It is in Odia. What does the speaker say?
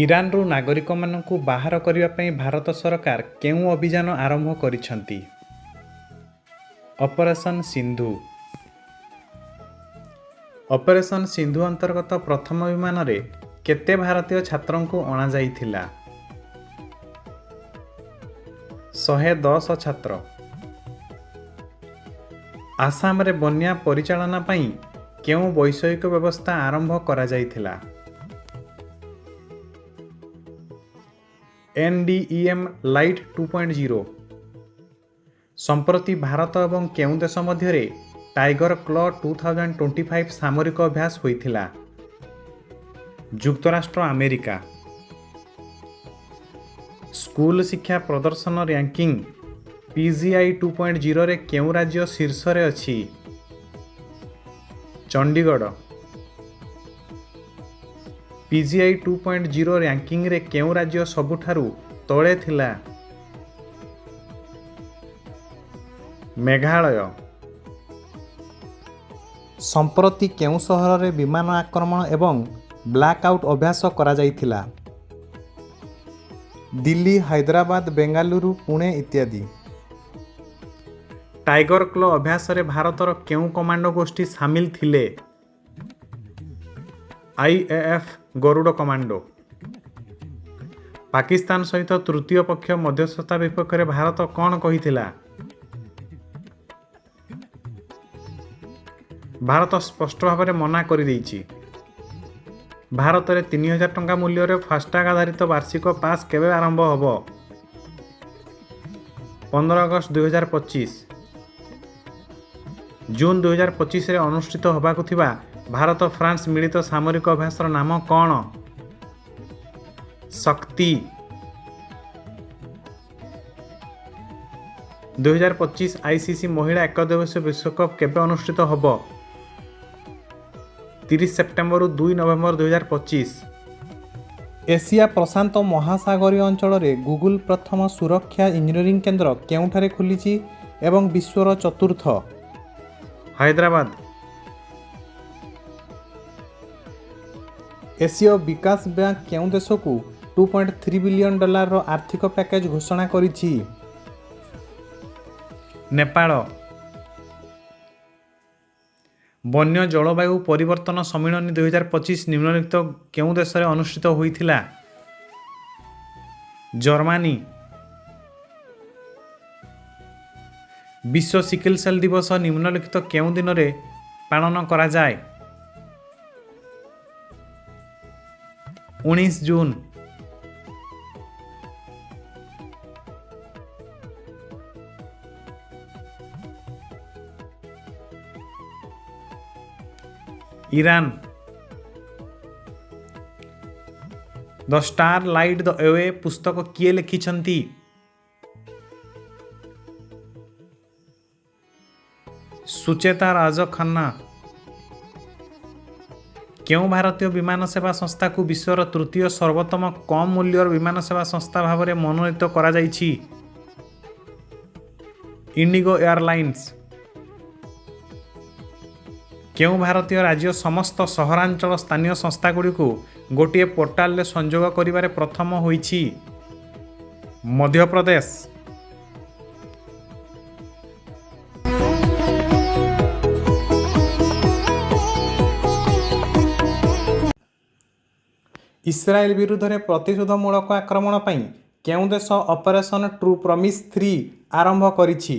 ଇରାନରୁ ନାଗରିକମାନଙ୍କୁ ବାହାର କରିବା ପାଇଁ ଭାରତ ସରକାର କେଉଁ ଅଭିଯାନ ଆରମ୍ଭ କରିଛନ୍ତି? ଅପରେସନ୍ ସିନ୍ଧୁ। ଅପରେସନ୍ ସିନ୍ଧୁ ଅନ୍ତର୍ଗତ ପ୍ରଥମ ବିମାନରେ କେତେ ଭାରତୀୟ ଛାତ୍ରଙ୍କୁ ଅଣାଯାଇଥିଲା? 110 ଛାତ୍ର। ଆସାମରେ ବନ୍ୟା ପରିଚାଳନା ପାଇଁ କେଉଁ ବୈଷୟିକ ବ୍ୟବସ୍ଥା ଆରମ୍ଭ କରାଯାଇଥିଲା? NDEM light 2.0। ସମ୍ପ୍ରତି ଭାରତ ଏବଂ କେଉଁ ଦେଶ ମଧ୍ୟରେ ଟାଇଗର କ୍ଲ 2025 ସାମରିକ ଅଭ୍ୟାସ ହୋଇଥିଲା? ଯୁକ୍ତରାଷ୍ଟ୍ର ଆମେରିକା। ସ୍କୁଲ ଶିକ୍ଷା ପ୍ରଦର୍ଶନ ର୍ୟାଙ୍କିଂ PGI 2.0ରେ କେଉଁ ରାଜ୍ୟ ଶୀର୍ଷରେ ଅଛି? ଚଣ୍ଡିଗଡ଼। PGI 2.0 ର୍ୟାଙ୍କିଂରେ କେଉଁ ରାଜ୍ୟ ସବୁଠାରୁ ତଳେ ଥିଲା? ମେଘାଳୟ। ସମ୍ପ୍ରତି କେଉଁ ସହରରେ ବିମାନ ଆକ୍ରମଣ ଏବଂ ବ୍ଲାକ୍ ଆଉଟ୍ ଅଭ୍ୟାସ କରାଯାଇଥିଲା? ଦିଲ୍ଲୀ, ହାଇଦ୍ରାବାଦ, ବେଙ୍ଗାଲୁରୁ, ପୁଣେ ଇତ୍ୟାଦି। ଟାଇଗର କ୍ଲ ଅଭ୍ୟାସରେ ଭାରତର କେଉଁ କମାଣ୍ଡୋ ଗୋଷ୍ଠୀ ସାମିଲ ଥିଲେ? IAF Garuda commando. ପାକିସ୍ତାନ ସହିତ ତୃତୀୟ ପକ୍ଷ ମଧ୍ୟସ୍ଥତା ବିପକ୍ଷରେ ଭାରତ କ'ଣ କହିଥିଲା? ଭାରତ ସ୍ପଷ୍ଟ ଭାବରେ ମନା କରିଦେଇଛି। ଭାରତରେ 3000 ଟଙ୍କା ମୂଲ୍ୟରେ ଫାଷ୍ଟାଗ ଆଧାରିତ ବାର୍ଷିକ ପାସ୍ କେବେ ଆରମ୍ଭ ହେବ? 15 ଅଗଷ୍ଟ 2025। ଜୁନ୍ 2025ରେ ଅନୁଷ୍ଠିତ ହେବାକୁ ଥିବା ଭାରତ ଫ୍ରାନ୍ସ ମିଳିତ ସାମରିକ ଅଭ୍ୟାସର ନାମ କ'ଣ? ଶକ୍ତି। 2025 ICC ମହିଳା ଏକଦିବସୀୟ ବିଶ୍ୱକପ୍ କେବେ ଅନୁଷ୍ଠିତ ହେବ? 30 ସେପ୍ଟେମ୍ବରରୁ 2 ନଭେମ୍ବର 2025। ଏସିଆ ପ୍ରଶାନ୍ତ ମହାସାଗରୀୟ ଅଞ୍ଚଳରେ ଗୁଗୁଲ ପ୍ରଥମ ସୁରକ୍ଷା ଇଞ୍ଜିନିୟରିଂ କେନ୍ଦ୍ର କେଉଁଠାରେ ଖୋଲିଛି ଏବଂ ବିଶ୍ୱର ଚତୁର୍ଥ? ହାଇଦ୍ରାବାଦ। ଏସୀୟ ବିକାଶ ବ୍ୟାଙ୍କ କେଉଁ ଦେଶକୁ $2.3 ବିଲିୟନ ଆର୍ଥିକ ପ୍ୟାକେଜ ଘୋଷଣା କରିଛି? ନେପାଳ। ବନ୍ୟ ଜଳବାୟୁ ପରିବର୍ତ୍ତନ ସମ୍ମିଳନୀ 2025 ନିମ୍ନଲିଖିତ କେଉଁ ଦେଶରେ ଅନୁଷ୍ଠିତ ହୋଇଥିଲା? ଜର୍ମାନୀ। ବିଶ୍ୱ ସିକଲ ସେଲ୍ ଦିବସ ନିମ୍ନଲିଖିତ କେଉଁ ଦିନରେ ପାଳନ କରାଯାଏ? 19 June. Iran. The star light the we ପୁସ୍ତକ କିଏ ଲେଖିଛନ୍ତି? ସୁଚେତା ରାଜ ଖନ୍ନା। କେଉଁ ଭାରତୀୟ ବିମାନ ସେବା ସଂସ୍ଥାକୁ ବିଶ୍ୱର ତୃତୀୟ ସର୍ବୋତ୍ତମ କମ୍ ମୂଲ୍ୟର ବିମାନ ସେବା ସଂସ୍ଥା ଭାବରେ ମନୋନୀତ କରାଯାଇଛି? IndiGo airlines. କେଉଁ ଭାରତୀୟ ରାଜ୍ୟ ସମସ୍ତ ସହରାଞ୍ଚଳ ସ୍ଥାନୀୟ ସଂସ୍ଥାଗୁଡ଼ିକୁ ଗୋଟିଏ ପୋର୍ଟାଲରେ ସଂଯୋଗ କରିବାରେ ପ୍ରଥମ ହୋଇଛି? ମଧ୍ୟପ୍ରଦେଶ। ଇସ୍ରାଏଲ ବିରୁଦ୍ଧରେ ପ୍ରତିଶୋଧମୂଳକ ଆକ୍ରମଣ ପାଇଁ କେଉଁ ଦେଶ ଅପରେସନ୍ ଟ୍ରୁ ପ୍ରମିସ୍ 3 ଆରମ୍ଭ କରିଛି?